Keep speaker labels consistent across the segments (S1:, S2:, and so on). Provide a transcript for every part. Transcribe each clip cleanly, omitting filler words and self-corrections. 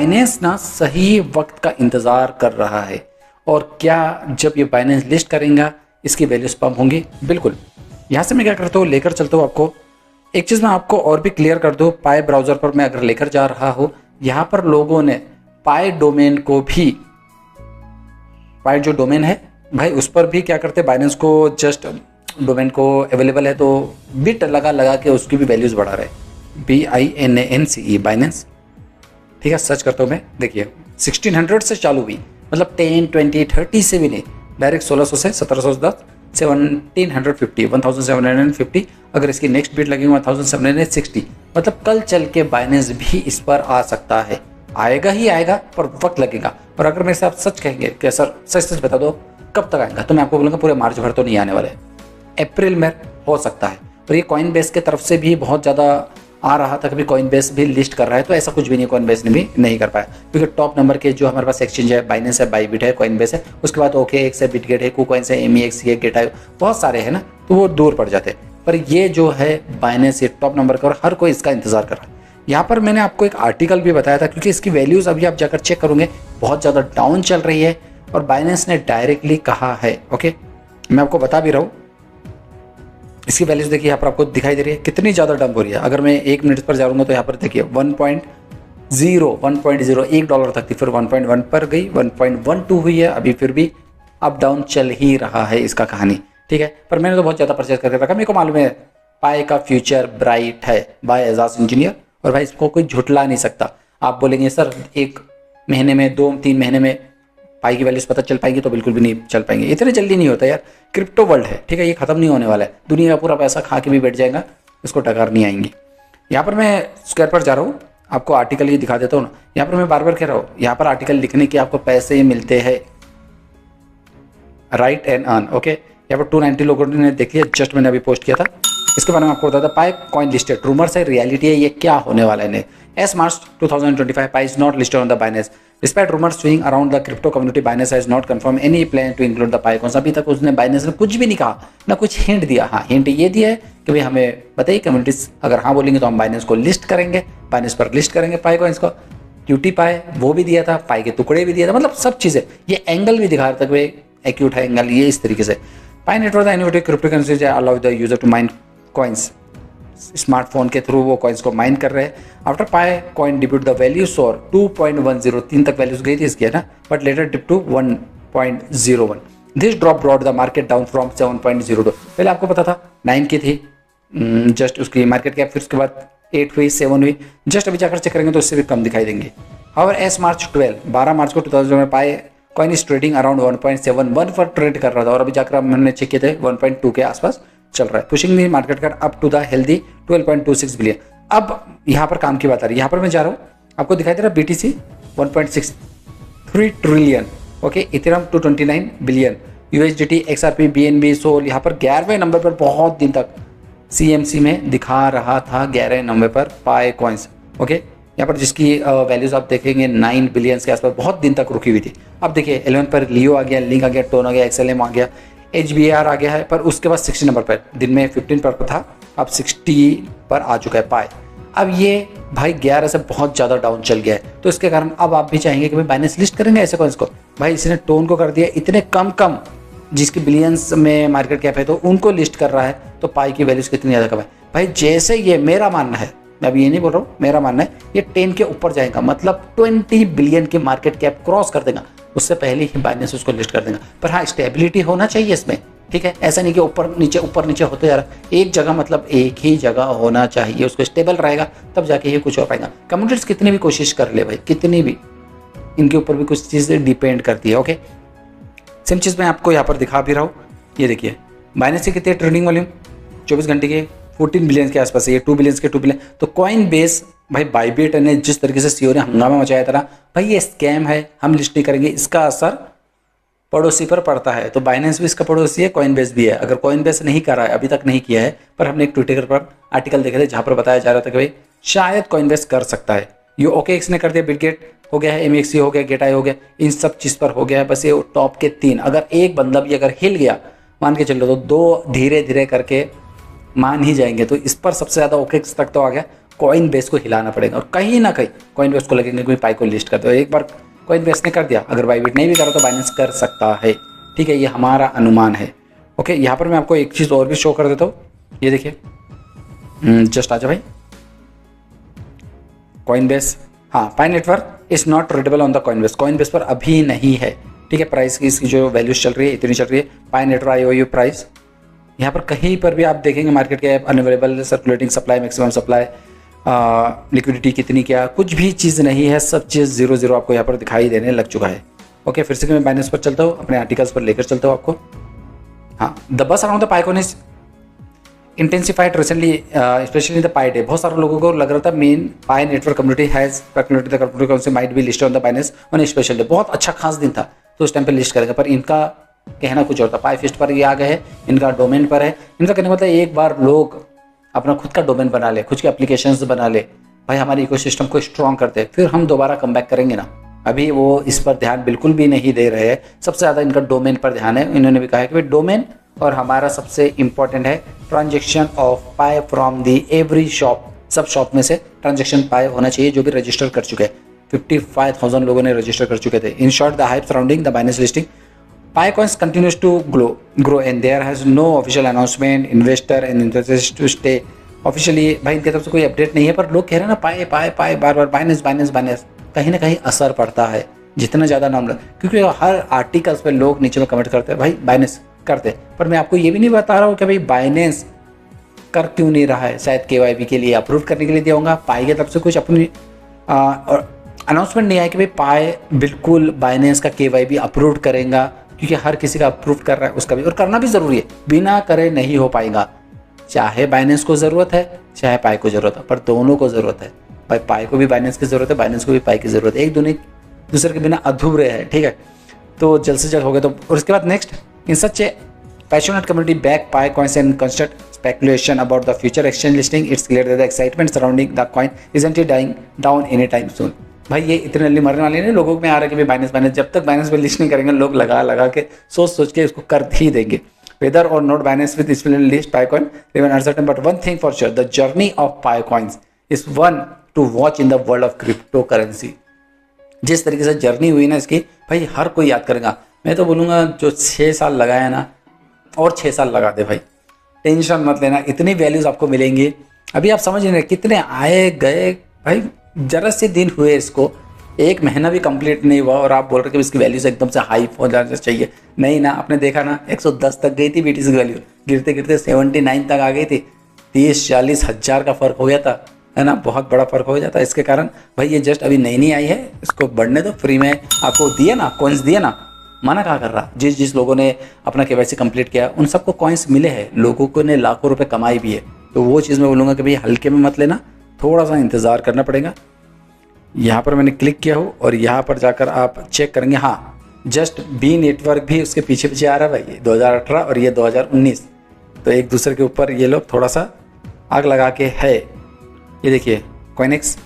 S1: Binance ना सही वक्त का इंतज़ार कर रहा है। और क्या जब ये बाइनेंस लिस्ट करेंगे इसकी वैल्यूज पम्प होंगी? बिल्कुल। यहाँ से मैं क्या करता हूँ, लेकर चलता हूँ आपको। एक चीज़ मैं आपको और भी क्लियर कर दूँ, पाई ब्राउज़र पर मैं अगर लेकर जा रहा हूँ, यहाँ पर लोगों ने पाई डोमेन को भी, पाई जो डोमेन है भाई उस पर भी क्या करते हैं, बाइनेंस को जस्ट डोमेन को अवेलेबल है तो बिट लगा के उसकी भी वैल्यूज़ बढ़ा रहे। BINANCE बाइनेंस, ठीक है। सर्च करता हूँ मैं, देखिए 1600 से चालू हुई, मतलब 10, 20, 30 से भी नहीं, डायरेक्ट 1600 से 1710, 1750, अगर इसकी नेक्स्ट बीट लगेगी 1760, मतलब कल चल के बाइनेंस भी इस पर आ सकता है। आएगा ही आएगा पर वक्त लगेगा। और अगर मेरे से आप सच कहेंगे कि सर सच बता दो कब तक आएगा, तो मैं आपको बोलूँगा पूरे मार्च भर तो नहीं आने वाले, अप्रैल में हो सकता है। और ये कॉइन बेस के तरफ से भी बहुत ज़्यादा आ रहा था, कभी कॉइन बेस भी लिस्ट कर रहा है, तो ऐसा कुछ भी नहीं, कॉइन बेस ने भी नहीं कर पाया, क्योंकि टॉप नंबर के जो हमारे पास एक्सचेंज है, बाइनेंस है, बाईबिट है, कॉइन बेस है, उसके बाद OKX है, बिटगेट है, KuCoins है, MEX है, गेटा, बहुत सारे हैं ना, तो वो दूर पड़ जाते हैं। पर ये जो है बाइनेंस, ये टॉप नंबर का और हर कोई इसका इंतजार कर रहा है। यहाँ पर मैंने आपको एक आर्टिकल भी बताया था, क्योंकि इसकी वैल्यूज़ अभी आप जाकर चेक करोगे बहुत ज़्यादा डाउन चल रही है, और बाइनेंस ने डायरेक्टली कहा है, ओके मैं आपको बता भी रहा हूँ, इसकी वैल्यूज देखिए यहाँ पर आपको दिखाई दे रही है कितनी ज़्यादा डंप हो रही है। अगर मैं 1 मिनट पर जाऊँगा तो यहाँ पर देखिए 1.0 1 डॉलर तक थी, फिर 1.1 पर गई, 1.12 हुई है, अभी फिर भी अप डाउन चल ही रहा है इसका कहानी, ठीक है। पर मैंने तो बहुत ज़्यादा परचेज करके रखा, मेरे को मालूम है पाई का फ्यूचर ब्राइट है बाय एजाज इंजीनियर, और भाई इसको कोई झुटला नहीं सकता। आप बोलेंगे सर 1 महीने में, 2-3 महीने में पाई की वैल्यूज पता चल पाएगी, तो बिल्कुल भी नहीं चल पाएंगे, इतने जल्दी नहीं होता यार। क्रिप्टो वर्ल्ड है, ठीक है, ये खत्म नहीं होने वाला है, दुनिया का पूरा पैसा खा के भी बैठ जाएगा, इसको टकार नहीं आएंगी। यहाँ पर मैं स्क्वायर पर जा रहा हूँ, आपको आर्टिकल ये दिखा देता हूँ ना। यहाँ पर मैं बार बार कह रहा हूँ, यहाँ पर आर्टिकल लिखने के आपको पैसे मिलते हैं, राइट एंड अर्न, ओके। यहाँ पर 290 लोगों ने देख लिया, जस्ट मैंने अभी पोस्ट किया था। इसके बारे में आपको बताता पाई कॉइन लिस्टेड, रूमर्स है रियलिटी है, ये क्या होने वाला है। As March 2025, Pi is not listed on the Binance. Despite rumors swirling around the crypto community, Binance has not confirmed any plan to include the Pi coins. अभी तक उसने Binance ने कुछ भी नहीं कहा, ना कुछ हिंट दिया। हाँ, हिंट ये दिया है कि भाई हमें बताइए कम्युनिटीज अगर हाँ बोलेंगे तो हम Binance को लिस्ट करेंगे, Binance पर लिस्ट करेंगे Pi coins को। क्यूटी पाई वो भी दिया था, पाई के टुकड़े भी दिया था, मतलब सब चीज़ें, ये एंगल भी दिखा रहा था कि भाई एक्यूट है एंगल, ये इस तरीके से। Pi network the innovative cryptocurrencies allow the user to mine coins. Smartphone के थ्रू वो कॉइन्स को माइन कर रहे हैं। After Pi coin debut the value soar 2.103 तक वैल्यूज गई थी इसकी, है ना, but later dip to 1.01। This drop brought the market down from 7.02। पहले आपको पता था 9 की थी जस्ट उसकी मार्केट कैप, फिर उसके बाद 8 हुई, 7 हुई, जस्ट अभी जाकर चेक करेंगे तो उससे भी कम दिखाई देंगे। हाउएवर एस मार्च 12 मार्च को 2000 में पाई कॉइन इज ट्रेडिंग अराउंड 1.71 पर ट्रेड कर रहा था, और अभी जाकर हमने चेक किए थे 1.2 के आसपास चल रहा है, पुशिंग दी मार्केट का up to the healthy 12.26 billion. अब यहाँ पर काम की बात आ रही है, यहाँ पर मैं जा रहा हूँ, आपको दिखाई दे रहा है BTC 1.63 trillion, okay, Ethereum 229 billion, USDT XRP BNB Sol यहाँ पर 11वें नंबर पर बहुत दिन तक CMC में दिखा रहा था, 11वें नंबर पर पाई कॉइन्स, ओके। यहाँ पर जिसकी वैल्यूज आप देखेंगे 9 बिलियन के आसपास बहुत दिन तक रुकी हुई थी। अब देखिए 11 पर लियो आ गया, लिंक आ गया, टोन आ गया, XLM आ गया, HBAR आ गया है, पर उसके बाद 60 नंबर पर, दिन में 15 पर था, अब 60 पर आ चुका है पाई। अब ये भाई 11 से बहुत ज़्यादा डाउन चल गया है, तो इसके कारण अब आप भी चाहेंगे कि भाई बाइनेंस लिस्ट करेंगे ऐसे कॉइन्स को। भाई इसने टोन को कर दिया इतने कम जिसकी बिलियंस में मार्केट कैप है, तो उनको लिस्ट कर रहा है, तो पाई की वैल्यूज कितनी ज़्यादा कम है। भाई जैसे ये मेरा मानना है, मैं अभी ये नहीं बोल रहा हूँ, मेरा मानना है ये 10 के ऊपर जाएगा, मतलब 20 बिलियन की मार्केट कैप क्रॉस कर देगा, उससे पहले ही बाइनेंस उसको लिस्ट कर देगा। पर हाँ, स्टेबिलिटी होना चाहिए इसमें, ठीक है, ऐसा नहीं कि ऊपर नीचे होते जा रहा, एक जगह, मतलब एक ही जगह होना चाहिए, उसको स्टेबल रहेगा तब जाके ये कुछ हो पाएगा। कम्युनिटीज कितनी भी कोशिश कर ले भाई, कितनी भी, इनके ऊपर भी कुछ चीज़ें डिपेंड करती है, ओके। सेम चीज़ मैं आपको यहाँ पर दिखा भी रहा हूँ, ये देखिए बाइनेंस की कितनी ट्रेडिंग वॉल्यूम 24 घंटे के 14 बिलियन के आसपास है, ये 2 बिलियन के 2 बिलियन। तो कॉइन बेस भाई बाईबिट ने जिस तरीके से CEO ने हंगामा मचाया था ना, भाई ये स्कैम है, हम लिस्ट नहीं करेंगे, इसका असर पड़ोसी पर पड़ता है। तो बाइनेंस भी इसका पड़ोसी है, कॉइन बेस भी है। अगर कॉइन बेस नहीं कर रहा है, अभी तक नहीं किया है, पर हमने एक ट्विटर पर आर्टिकल देखे थे जहाँ पर बताया जा रहा था कि भाई शायद कॉइन बेस कर सकता है। ये OKX ने कर दिया, बिटगेट हो गया है, MEXC हो गया, गेटाई हो गया, इन सब चीज़ पर हो गया है। बस ये टॉप के 3, अगर एक बंदा भी अगर हिल गया, मान के चलो, तो 2 धीरे धीरे करके मान ही जाएंगे। तो इस पर सबसे ज़्यादा OKX तक तो आ गया, कॉइन बेस को हिलाना पड़ेगा और कहीं ना कहीं कॉइन बेस को लगेंगे कोई पाई को लिस्ट कर दो। एक बार कॉइन बेस ने कर दिया, अगर बाइबिट नहीं भी करा तो बाइनेंस कर सकता है। ठीक है, ये हमारा अनुमान है। ओके, यहाँ पर मैं आपको एक चीज़ और भी शो कर देता हूँ। ये देखिए, जस्ट आ जाओ भाई, कॉइन बेस। हाँ, Pi network is not tradable on the Coinbase, Coinbase पर अभी नहीं है। ठीक है, प्राइस की इसकी जो वैल्यूज चल रही है इतनी चल रही है। पाई नेटवर्क IOU प्राइस यहाँ पर कहीं पर भी आप देखेंगे मार्केट के unavailable, circulating supply, maximum supply, liquidity कितनी, क्या कुछ भी चीज़ नहीं है, सब चीज़ 0 आपको यहाँ पर दिखाई देने लग चुका है। ओके, फिर से मैं बाइनेंस पर चलता हूँ, अपने आर्टिकल्स पर लेकर चलता हूँ आपको। हाँ, the buzz around the PiCoin is intensified recently, specially the Pi day. बहुत सारे लोगों को लग रहा था main Pi network community has speculated the community might be listed on the Binance on special day. बहुत अच्छा खास दिन था तो उस टाइम पे लिस्ट करेगा, पर इनका कहना कुछ और था। पाई फिस्ट पर ये आ गए हैं, इनका डोमेन पर है। इनका कहने का मतलब एक बार लोग अपना खुद का डोमेन बना ले, खुद के एप्लीकेशंस बना ले, भाई हमारे इकोसिस्टम को स्ट्रॉन्ग करते, फिर हम दोबारा कम बैक करेंगे ना। अभी वो इस पर ध्यान बिल्कुल भी नहीं दे रहे हैं। सबसे ज़्यादा इनका डोमेन पर ध्यान है। इन्होंने भी कहा है कि भाई डोमेन और हमारा सबसे इंपॉर्टेंट है transaction of pi from the every shop. सब शॉप में से ट्रांजेक्शन पाई होना चाहिए जो भी रजिस्टर कर चुके हैं। 55,000 लोगों ने रजिस्टर कर चुके थे। In short, the hype surrounding the Binance listing Pi coins continues to grow and there has no official announcement, investor and investors to stay officially। भाई इनकी तरफ से कोई अपडेट नहीं है, पर लोग कह रहे हैं ना पाई पाई पाई, बार बार बाइनेंस बाइनेंस बाइनेंस, कहीं ना कहीं असर पड़ता है जितना ज़्यादा नाम लग, क्योंकि हर आर्टिकल्स पे लोग नीचे में कमेंट करते हैं भाई बाइनेंस करते, पर मैं आपको ये भी नहीं बता रहा हूँ कि भाई बाइनेंस कर क्यों नहीं रहा है। शायद KYB के लिए अप्रूव करने के लिए दिया होगा, पाई की तरफ से कुछ अपनी अनाउंसमेंट नहीं आया कि भाई पाई बिल्कुल बाइनेंस का KYB अप्रूव करेगा, क्योंकि हर किसी का अप्रूव कर रहा है उसका भी, और करना भी ज़रूरी है। बिना करे नहीं हो पाएगा। चाहे बाइनेंस को ज़रूरत है, चाहे पाई को ज़रूरत है, पर दोनों को ज़रूरत है। भाई पाई को भी बाइनेंस की ज़रूरत है, बाइनेंस को भी पाई की ज़रूरत है। एक दूसरे के बिना अधूरे है। ठीक है, तो जल्द से जल्द हो गया तो। और उसके बाद next, in such A passionate community back pi coins and construct speculation about the future exchange listing, it's clear that the excitement surrounding the coin isn't dying down anytime soon। भाई ये इतने जल्दी मरने वाले नहीं, लोगों में आ रहा है कि भाई बाइनेंस, जब तक बाइनेंस पे लिस्ट नहीं करेंगे लोग लगा के सोच के इसको कर ही देंगे। Whether or not Binance with its list Picoin remain uncertain, but one thing for sure, the journey of Picoins is one to watch in the world of cryptocurrency। जिस तरीके से जर्नी हुई ना इसकी, भाई हर कोई याद करेगा। मैं तो बोलूँगा जो 6 साल लगाया ना, और 6 साल लगा दे भाई, टेंशन मत लेना, इतनी वैल्यूज़ आपको मिलेंगी। अभी आप समझ नहीं रहे कितने आए गए भाई, जरा से दिन हुए इसको, 1 महीना भी कंप्लीट नहीं हुआ और आप बोल रहे कि इसकी वैल्यूज़ एकदम से हाई हो जाना चाहिए। नहीं ना, आपने देखा ना 110 तक गई थी BTC की वैल्यू, गिरते गिरते 79 तक आ गई थी। 30-40 हज़ार का फ़र्क हो गया था, है ना, बहुत बड़ा फ़र्क हो जाता है। इसके कारण भाई ये जस्ट अभी नई आई है, इसको बढ़ने दो। फ्री में आपको दिए ना कॉइन्स, दिए ना, माना कहा कर रहा। जिस लोगों ने अपना KYC कंप्लीट किया उन सबको कॉइन्स मिले हैं, लोगों को ने लाखों रुपए कमाई भी है। तो वो चीज़ मैं बोलूँगा कि भाई हल्के में मत लेना, थोड़ा सा इंतज़ार करना पड़ेगा। यहाँ पर मैंने क्लिक किया हो और यहाँ पर जाकर आप चेक करेंगे, हाँ जस्ट बी नेटवर्क भी उसके पीछे आ रहा है भाई, 2018 और ये 2019, तो एक दूसरे के ऊपर ये लोग थोड़ा सा आग लगा के है। ये देखिए कॉइनेक्स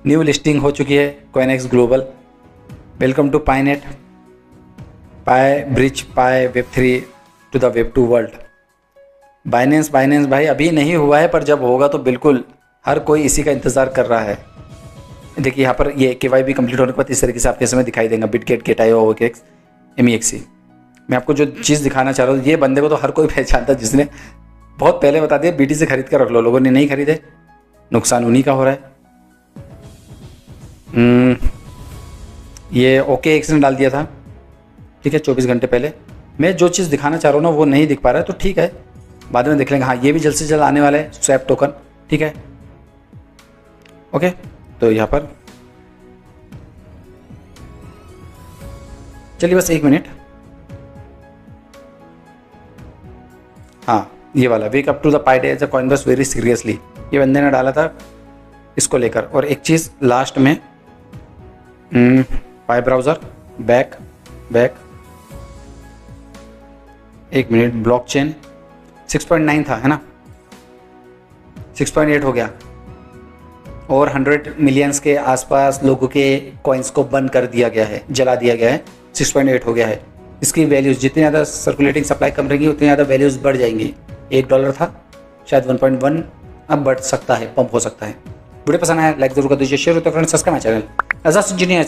S1: न्यू लिस्टिंग हो चुकी है, CoinEx global, welcome to PiNet, Pi bridge Pi Web3 to the Web2 world. Binance भाई अभी नहीं हुआ है, पर जब होगा तो बिल्कुल हर कोई इसी का इंतज़ार कर रहा है। देखिए यहाँ पर ये KYB कंप्लीट होने के बाद इस तरीके से आपके समय दिखाई देगा, बिटगेट, गेटायो, OKX, MEXC। मैं आपको जो चीज़ दिखाना चाह रहा हूँ, ये बंदे को तो हर कोई पहचानता है, जिसने बहुत पहले बता दिया BTC खरीद कर रख लो। लोगों ने नहीं खरीदे, नुकसान उन्हीं का हो रहा है। ये OKX ने डाल दिया था, ठीक है, 24 घंटे पहले। मैं जो चीज़ दिखाना चाह रहा हूँ ना वो नहीं दिख पा रहा है, तो ठीक है बाद में देख लेंगे। हाँ, ये भी जल्द से जल्द आने वाला है, स्वैप टोकन, ठीक है, ओके। तो यहाँ पर चलिए बस 1 मिनट, हाँ ये वाला wake up to the Pi day as a coin बस वेरी सीरियसली, ये बंदे ने डाला था इसको लेकर। और एक चीज़ लास्ट में, पाई ब्राउज़र बैक 1 मिनट, ब्लॉकचेन 6.9 था, है ना, 6.8 हो गया, और 100 मिलियंस के आसपास लोगों के कॉइन्स को बंद कर दिया गया है, जला दिया गया है, 6.8 हो गया है। इसकी वैल्यूज़ जितनी ज़्यादा सर्कुलेटिंग सप्लाई कम रहेगी उतनी ज़्यादा वैल्यूज़ बढ़ जाएंगी। $1 था, शायद 1.1 अब बढ़ सकता है, पंप हो सकता है। वीडियो पसंद आया लाइक जरूर कर दीजिए, शेयर होता है friends, subscribe my channel as engineer.